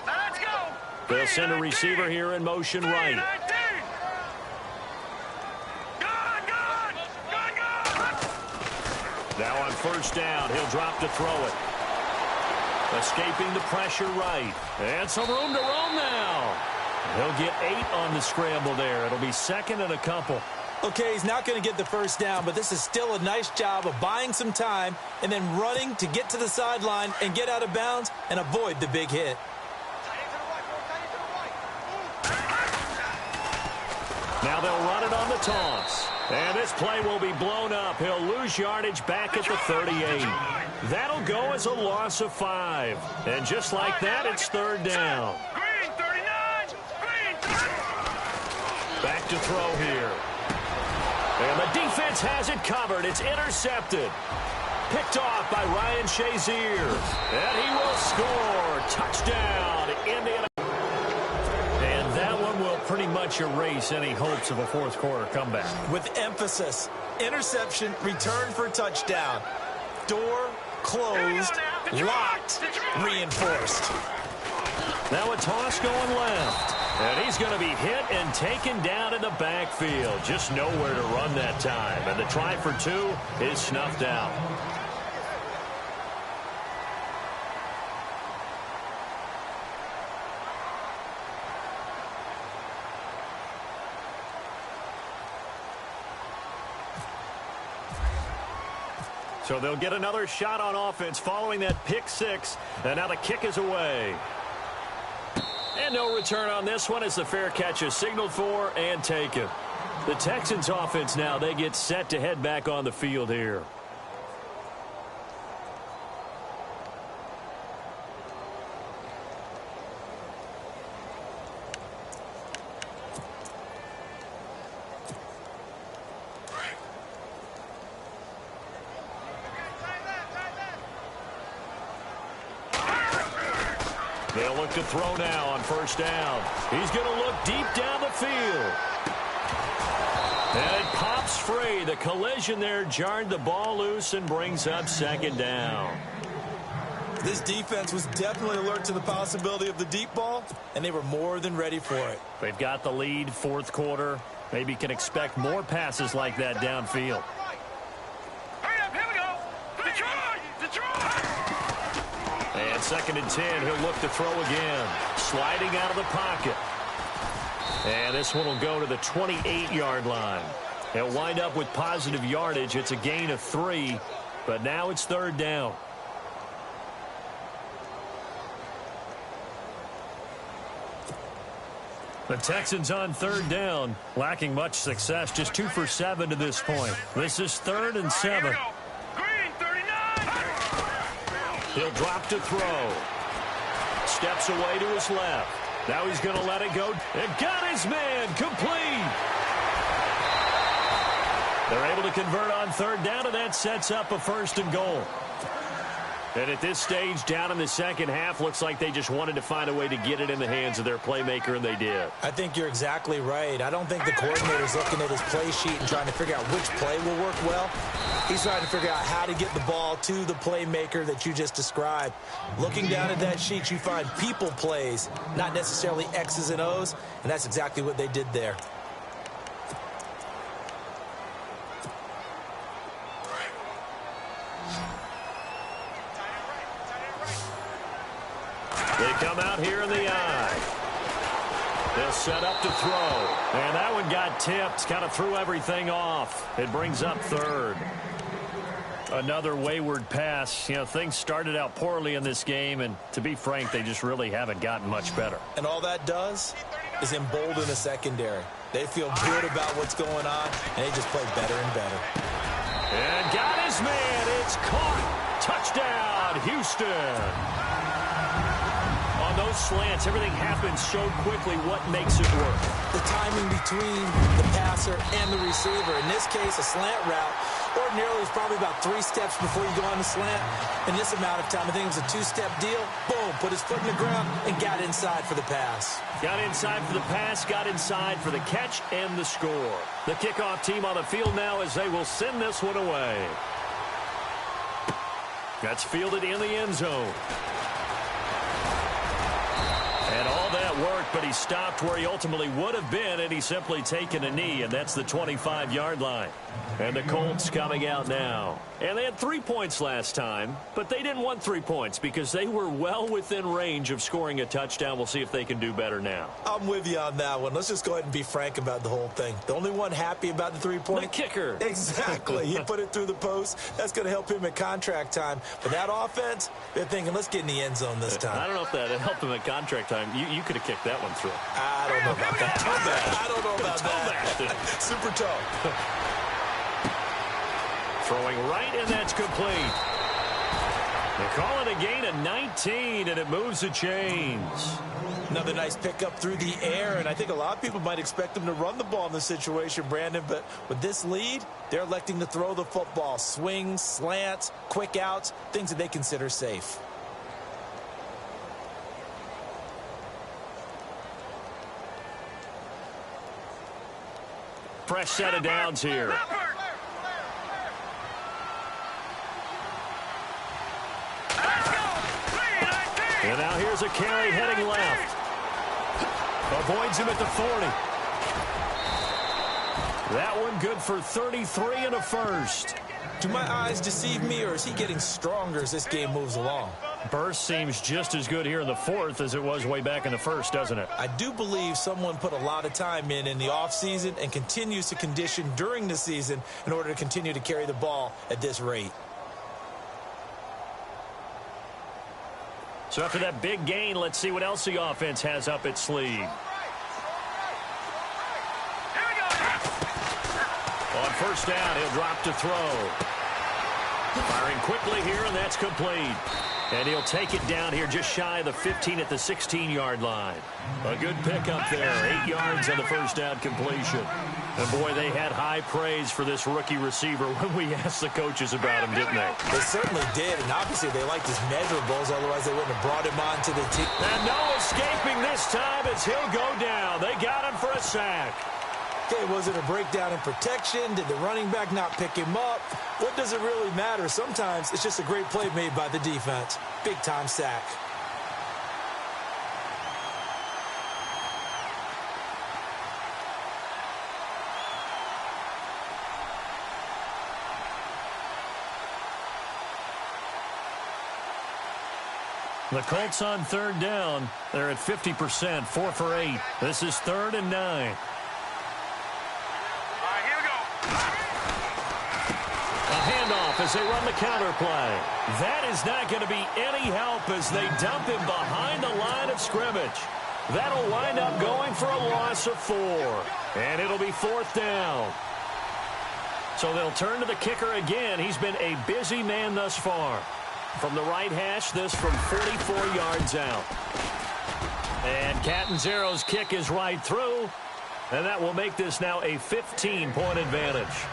Let's go. They'll send a receiver here in motion right. Now on first down, he'll drop to throw it. Escaping the pressure right. And some room to roam now. He'll get 8 on the scramble there. It'll be second and a couple. Okay, he's not going to get the first down, but this is still a nice job of buying some time and then running to get to the sideline and get out of bounds and avoid the big hit. Now they'll run it on the toss. And this play will be blown up. He'll lose yardage back at the 38. That'll go as a loss of 5. And just like that, it's third down. Green 39. Green 39. Back to throw here. And the defense has it covered. It's intercepted. Picked off by Ryan Shazier. And he will score. Touchdown, Indiana. And that one will pretty much erase any hopes of a fourth quarter comeback. With emphasis, interception, return for touchdown. Door closed, locked, reinforced. Now a toss going left. And he's going to be hit and taken down in the backfield. Just nowhere to run that time. And the try for 2 is snuffed out. So they'll get another shot on offense following that pick six. And now the kick is away. And no return on this one as the fair catch is signaled for and taken. The Texans offense now, they get set to head back on the field here. They'll look to throw now on first down. He's going to look deep down the field. And it pops free. The collision there jarred the ball loose and brings up second down. This defense was definitely alert to the possibility of the deep ball, and they were more than ready for it. They've got the lead, fourth quarter. Maybe can expect more passes like that downfield. Hurry up, here we go. Detroit! And 2nd and 10, he'll look to throw again. Sliding out of the pocket. And this one will go to the 28-yard line. They'll wind up with positive yardage. It's a gain of 3, but now it's 3rd down. The Texans on 3rd down, lacking much success, just 2 for 7 to this point. This is 3rd and 7. Green, 39! He'll drop to throw. Steps away to his left. Now he's going to let it go. And got his man complete. They're able to convert on 3rd down, and that sets up a 1st and goal. And at this stage, down in the second half, looks like they just wanted to find a way to get it in the hands of their playmaker, and they did. I think you're exactly right. I don't think the coordinator's looking at his play sheet and trying to figure out which play will work well. He's trying to figure out how to get the ball to the playmaker that you just described. Looking down at that sheet, you find people plays, not necessarily X's and O's, and that's exactly what they did there. They come out here in the eye. They'll set up to throw. And that one got tipped, kind of threw everything off. It brings up 3rd. Another wayward pass. You know, things started out poorly in this game, and to be frank, they just really haven't gotten much better. And all that does is embolden the secondary. They feel good about what's going on, and they just play better and better. And got his man. It's caught. Touchdown, Houston. On those slants, everything happens so quickly. What makes it work? The timing between the passer and the receiver. In this case, a slant route ordinarily is probably about 3 steps before you go on the slant. In this amount of time, I think it was a 2-step deal. Boom, put his foot in the ground and got inside for the pass. Got inside for the pass, got inside for the catch and the score. The kickoff team on the field now as they will send this one away. That's fielded in the end zone. And all that worked, but he stopped where he ultimately would have been, and he's simply taken a knee, and that's the 25-yard line. And the Colts coming out now. And they had 3 points last time, but they didn't want 3 points because they were well within range of scoring a touchdown. We'll see if they can do better now. I'm with you on that one. Let's just go ahead and be frank about the whole thing. The only one happy about the 3-point? The kicker. Exactly. He put it through the post. That's going to help him at contract time. But that offense, they're thinking, let's get in the end zone this time. I don't know if that helped him at contract time. You could have kicked that one through. I don't know about that. I don't know about that. Super toe. Throwing right, and that's complete. They call it a gain of 19, and it moves the chains. Another nice pickup through the air, and I think a lot of people might expect them to run the ball in this situation, Brandon, but with this lead, they're electing to throw the football. Swings, slants, quick outs, things that they consider safe. Fresh set of downs here. And now here's a carry heading left. Avoids him at the 40. That one good for 33 and a first. Do my eyes deceive me, or is he getting stronger as this game moves along? Burst seems just as good here in the fourth as it was way back in the first, doesn't it? I do believe someone put a lot of time in the offseason and continues to condition during the season in order to continue to carry the ball at this rate. So after that big gain, let's see what else the offense has up its sleeve. On first down, he'll drop to throw. Firing quickly here, and that's complete. And he'll take it down here just shy of the 15 at the 16-yard line. A good pickup there, 8 yards on the first down completion. And, boy, they had high praise for this rookie receiver when we asked the coaches about him, didn't they? They certainly did, and obviously they liked his measurables, otherwise they wouldn't have brought him onto the team. And no escaping this time as he'll go down. They got him for a sack. Okay, was it a breakdown in protection? Did the running back not pick him up? What does it really matter? Sometimes it's just a great play made by the defense. Big-time sack. The Colts on third down. They're at 50%, 4 for 8. This is 3rd and 9. Handoff as they run the counter play. That is not going to be any help as they dump him behind the line of scrimmage. That'll wind up going for a loss of 4. And it'll be 4th down. So they'll turn to the kicker again. He's been a busy man thus far. From the right hash, this from 44 yards out. And Catanzaro's kick is right through. And that will make this now a 15-point advantage.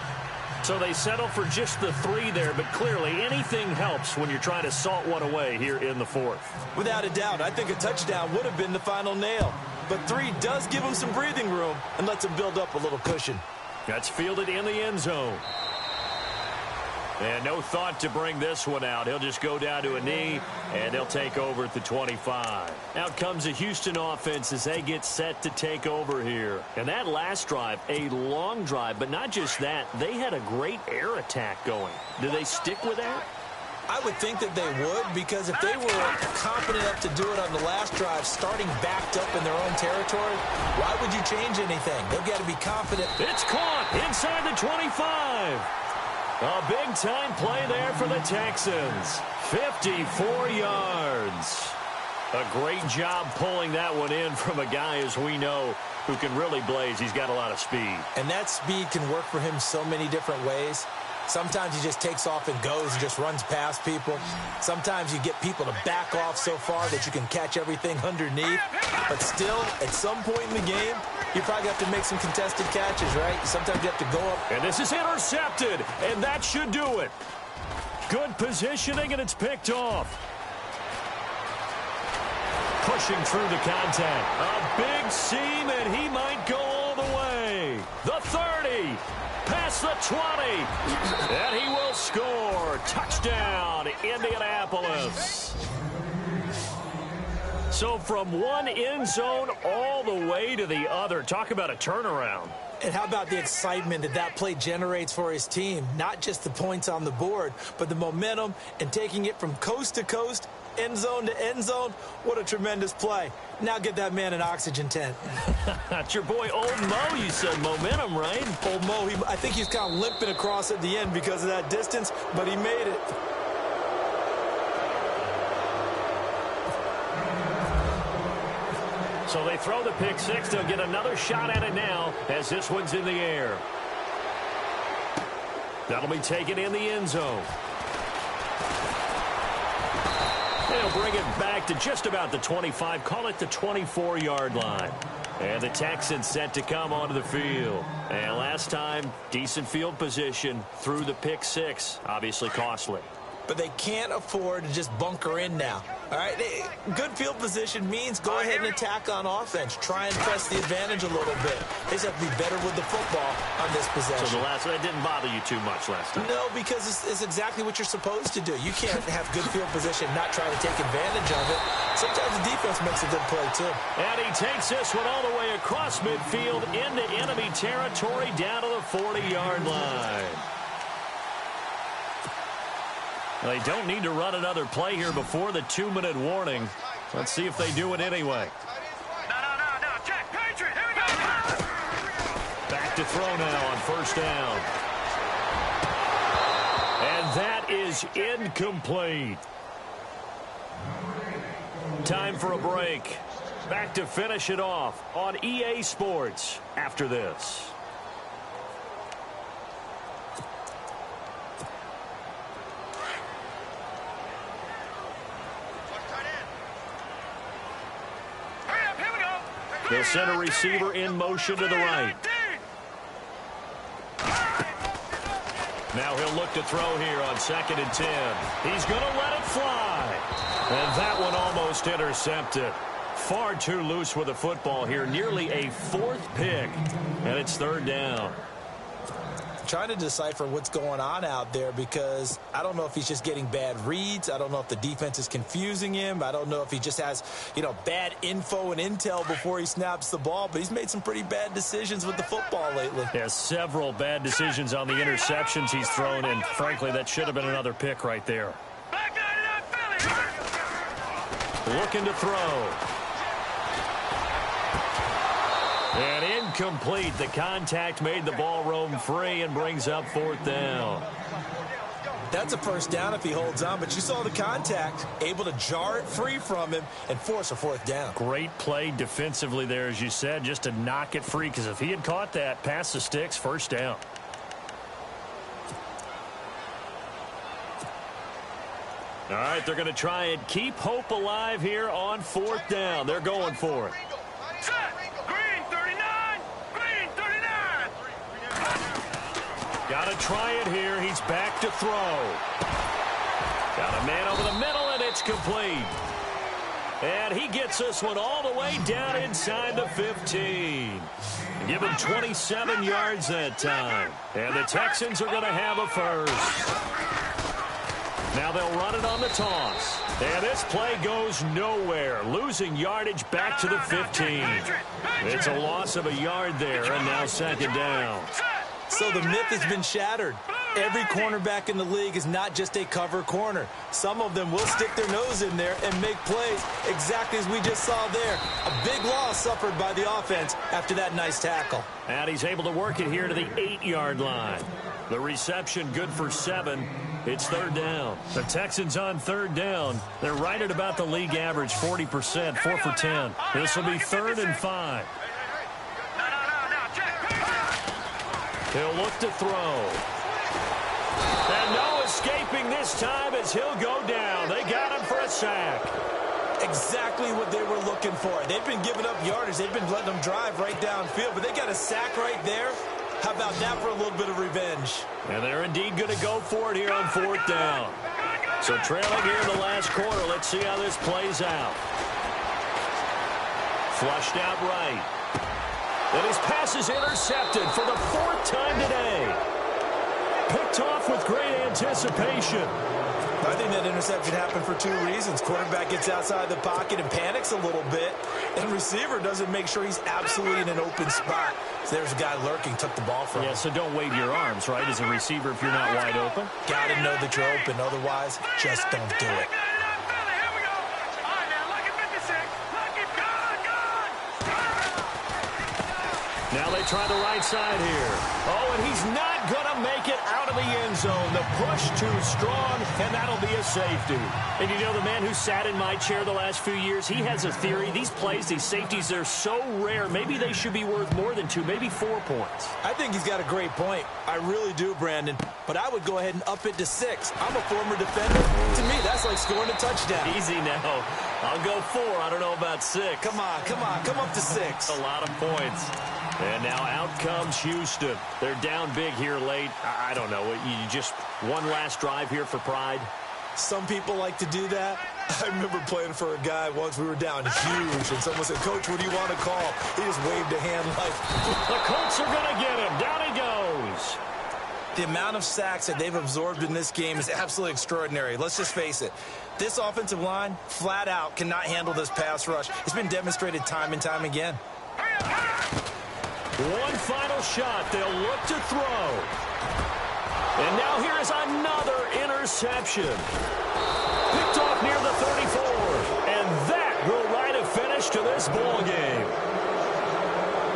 So they settle for just the 3 there, but clearly anything helps when you're trying to salt one away here in the 4th. Without a doubt, I think a touchdown would have been the final nail. But 3 does give him some breathing room and lets him build up a little cushion. That's fielded in the end zone. And no thought to bring this one out. He'll just go down to a knee, and they'll take over at the 25. Out comes the Houston offense as they get set to take over here. And that last drive, a long drive, but not just that. They had a great air attack going. Do they stick with that? I would think that they would, because if they were confident enough to do it on the last drive, starting backed up in their own territory, why would you change anything? They've got to be confident. It's caught inside the 25. A big-time play there for the Texans. 54 yards. A great job pulling that one in from a guy, as we know, who can really blaze. He's got a lot of speed. And that speed can work for him so many different ways. Sometimes he just takes off and goes and just runs past people. Sometimes you get people to back off so far that you can catch everything underneath. But still, at some point in the game, you probably have to make some contested catches, right? Sometimes you have to go up. And this is intercepted, and that should do it. Good positioning, and it's picked off. Pushing through the contact. A big seam, and he might go all the way. The 30. Past the 20. And he will score. Touchdown, Indianapolis. So from one end zone all the way to the other. Talk about a turnaround. And how about the excitement that that play generates for his team? Not just the points on the board, but the momentum and taking it from coast to coast, end zone to end zone. What a tremendous play. Now get that man an oxygen tent. That's your boy, Old Mo. You said momentum, right? Old Mo, I think he's kind of limping across at the end because of that distance, but he made it. So they throw the pick six. They'll get another shot at it now as this one's in the air. That'll be taken in the end zone. They'll bring it back to just about the 25. Call it the 24-yard line. And the Texans set to come onto the field. And last time, decent field position through the pick six. Obviously costly. But they can't afford to just bunker in now. All right, good field position means go ahead and attack on offense. Try and press the advantage a little bit. They just have to be better with the football on this possession. So the last one, it didn't bother you too much last time? No, because it's exactly what you're supposed to do. You can't have good field position and not try to take advantage of it. Sometimes the defense makes a good play, too. And he takes this one all the way across midfield into enemy territory down to the 40-yard line. They don't need to run another play here before the 2-minute warning. Let's see if they do it anyway. No. Check. Patriot. Here we go. Back to throw now on first down. And that is incomplete. Time for a break. Back to finish it off on EA Sports after this. They'll send a receiver in motion to the right. Now he'll look to throw here on 2nd and 10. He's going to let it fly. And that one almost intercepted. Far too loose with the football here. Nearly a 4th pick. And it's 3rd down. Trying to decipher what's going on out there because I don't know if he's just getting bad reads. I don't know if the defense is confusing him. I don't know if he just has, bad info and intel before he snaps the ball. But he's made some pretty bad decisions with the football lately. Has several bad decisions on the interceptions he's thrown, and frankly, that should have been another pick right there. Looking to throw. And incomplete. The contact made the ball roam free and brings up 4th down. That's a 1st down if he holds on, but you saw the contact, able to jar it free from him and force a 4th down. Great play defensively there, as you said, just to knock it free, because if he had caught that, past the sticks, 1st down. All right, they're going to try and keep hope alive here on 4th down. They're going for it. Got to try it here. He's back to throw. Got a man over the middle, and it's complete. And he gets this one all the way down inside the 15. Give him 27 yards that time. And the Texans are going to have a 1st. Now they'll run it on the toss. And this play goes nowhere. Losing yardage back to the 15. It's a loss of a yard there, and now 2nd down. So the myth has been shattered. Every cornerback in the league is not just a cover corner. Some of them will stick their nose in there and make plays exactly as we just saw there. A big loss suffered by the offense after that nice tackle. And he's able to work it here to the 8-yard line. The reception good for 7. It's 3rd down. The Texans on 3rd down. They're right at about the league average, 40%, 4 for 10. This will be 3rd and 5. He'll look to throw. And no escaping this time as he'll go down. They got him for a sack. Exactly what they were looking for. They've been giving up yardage. They've been letting them drive right downfield, but they got a sack right there. How about that for a little bit of revenge? And they're indeed going to go for it here on 4th down. So trailing here in the last quarter. Let's see how this plays out. Flushed out right. And his pass is intercepted for the 4th time today. Picked off with great anticipation. I think that interception happened for 2 reasons. Quarterback gets outside the pocket and panics a little bit. And receiver doesn't make sure he's absolutely in an open spot. So there's a guy lurking, took the ball from him. Yeah, so don't wave your arms, right, as a receiver if you're not wide open. Got to know that you're open. Otherwise, just don't do it. Now they try the right side here. Oh, and he's not going to make it out of the end zone. The push too strong, and that'll be a safety. And you know, the man who sat in my chair the last few years, he has a theory. These plays, these safeties, they're so rare. Maybe they should be worth more than 2, maybe 4 points. I think he's got a great point. I really do, Brandon. But I would go ahead and up it to 6. I'm a former defender. To me, that's like scoring a touchdown. Easy now. I'll go 4. I don't know about 6. Come on. Come up to 6. A lot of points. And now out comes Houston. They're down big here late. I don't know. You just one last drive here for pride? Some people like to do that. I remember playing for a guy once. We were down huge, and someone said, "Coach, what do you want to call?" He just waved a hand like... The Colts are going to get him. Down he goes. The amount of sacks that they've absorbed in this game is absolutely extraordinary. Let's just face it. This offensive line, flat out, cannot handle this pass rush. It's been demonstrated time and time again. One final shot. They'll look to throw. And now here is another interception. Picked off near the 34. And that will write a finish to this ball game.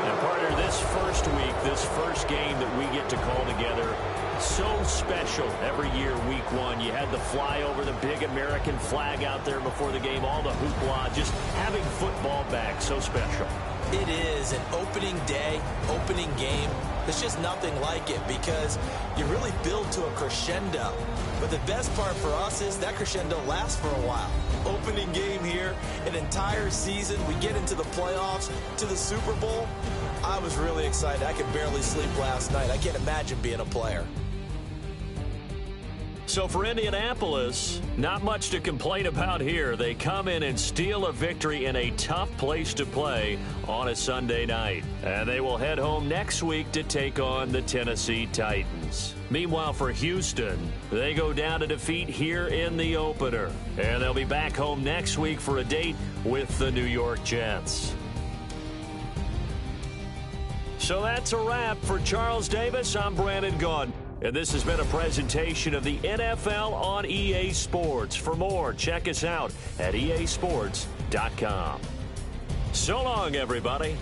And partner, this first week, this first game that we get to call together, so special every year, week one. You had the flyover, the big American flag out there before the game, all the hoopla, just having football back, so special. It is an opening day, opening game. There's just nothing like it because you really build to a crescendo. But the best part for us is that crescendo lasts for a while. Opening game here, an entire season. We get into the playoffs, to the Super Bowl. I was really excited. I could barely sleep last night. I can't imagine being a player. So for Indianapolis, not much to complain about here. They come in and steal a victory in a tough place to play on a Sunday night. And they will head home next week to take on the Tennessee Titans. Meanwhile, for Houston, they go down to defeat here in the opener. And they'll be back home next week for a date with the New York Jets. So that's a wrap. For Charles Davis, I'm Brandon Gaudin. And this has been a presentation of the NFL on EA Sports. For more, check us out at easports.com. So long, everybody.